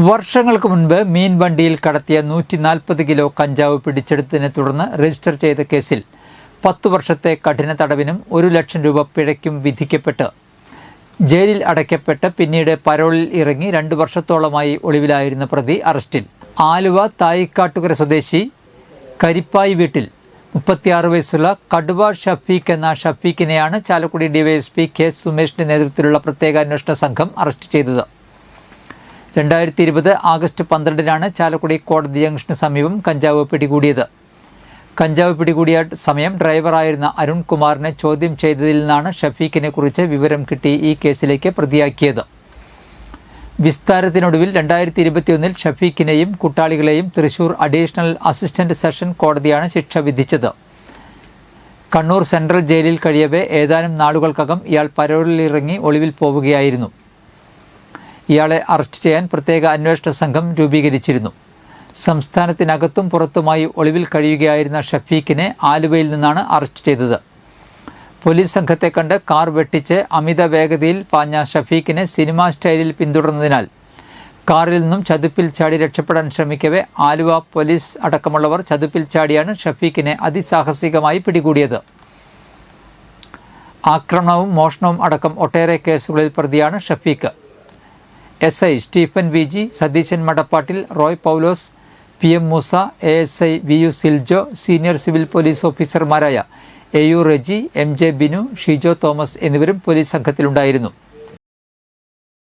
വർഷങ്ങൾക്ക് മുൻപ് മീൻ വണ്ടിയിൽ കടത്തിയ 140 കിലോ കഞ്ചാവ് പിടിച്ചെടുത്തതിനെ തുടർന്ന് രജിസ്റ്റർ ചെയ്ത കേസിൽ 10 വർഷത്തെ കഠിന തടവിനും 1 ലക്ഷം രൂപ പിഴയ്ക്കും വിധിക്കപ്പെട്ട് ജയിലിൽ അടയ്ക്കപ്പെട്ട് പിന്നീട് പരോളിൽ ഇറങ്ങി 2 വർഷത്തോളമായി ഒളിവിലായിരുന്ന പ്രതി അറസ്റ്റിൽ. ആലുവ തായിക്കാട്ടുകര സ്വദേശി കരിപ്പായി വീട്ടിൽ 36 വയസ്സുള്ള കടുവ ഷഫീഖ് എന്ന ഷഫീഖിനെയാണ് ചാലക്കുടി ഡിവൈഎസ്പി കെ സുമേഷിന്റെ നേതൃത്വത്തിലുള്ള പ്രത്യേക അന്വേഷണ സംഘം അറസ്റ്റ് ചെയ്തത്. 2020 ആഗസ്റ്റ് 12-നാണ് ചാലക്കുടി കോടതി ജംഗ്ഷന് സമീപം കഞ്ചാവ് പിടികൂടിയത്. കഞ്ചാവ് പിടികൂടിയ സമയം ഡ്രൈവറായിരുന്ന അരുൺ കുമാറിനെ ചോദ്യം ചെയ്തതിൽ നിന്നാണ് ഷഫീഖിനെ കുറിച്ച് വിവരം കിട്ടി ഈ കേസിലേക്ക് പ്രതിയാക്കിയത്. വിസ്താരത്തിനൊടുവിൽ 2021-ൽ ഷഫീഖിനെയും കൂട്ടാളികളെയും തൃശൂർ അഡീഷണൽ അസിസ്റ്റന്റ് സെഷൻ കോടതിയാണ് ശിക്ഷ വിധിച്ചത്. കണ്ണൂർ സെൻട്രൽ ജയിലിൽ കഴിയവേ ഏതാനും നാളുകൾക്കകം ഇയാൾ പരോളിലിറങ്ങി ഒളിവിൽ പോവുകയായിരുന്നു. ഇയാളെ അറസ്റ്റ് ചെയ്യാൻ പ്രത്യേക അന്വേഷണ സംഘം രൂപീകരിച്ചിരുന്നു. സംസ്ഥാനത്തിനകത്തും പുറത്തുമായി ഒളിവിൽ കഴിയുകയായിരുന്ന ഷഫീഖിനെ ആലുവയിൽ നിന്നാണ് അറസ്റ്റ് ചെയ്തത്. പോലീസ് സംഘത്തെ കണ്ട് കാർ വെട്ടിച്ച് അമിത വേഗതയിൽ പാഞ്ഞ ഷഫീഖിനെ സിനിമാ സ്റ്റൈലിൽ പിന്തുടർന്നതിനാൽ കാറിൽ നിന്നും ചതുപ്പിൽ ചാടി രക്ഷപ്പെടാൻ ശ്രമിക്കവേ ആലുവ പോലീസ് അടക്കമുള്ളവർ ചതുപ്പിൽ ചാടിയാണ് ഷഫീഖിനെ അതിസാഹസികമായി പിടികൂടിയത്. ആക്രമണവും മോഷണവും അടക്കം ഒട്ടേറെ കേസുകളിൽ പ്രതിയാണ് Shafeeq. SI Stephen VG, Satheesan Madappattil, Roy Paulose, PM Moosa, ASI VU Siljo, senior civil police ഓഫീസർമാരായ AU Reji, MJ Binu, Shijo Thomas എന്നിവരും പോലീസ് സംഘത്തിലുണ്ടായിരുന്നു.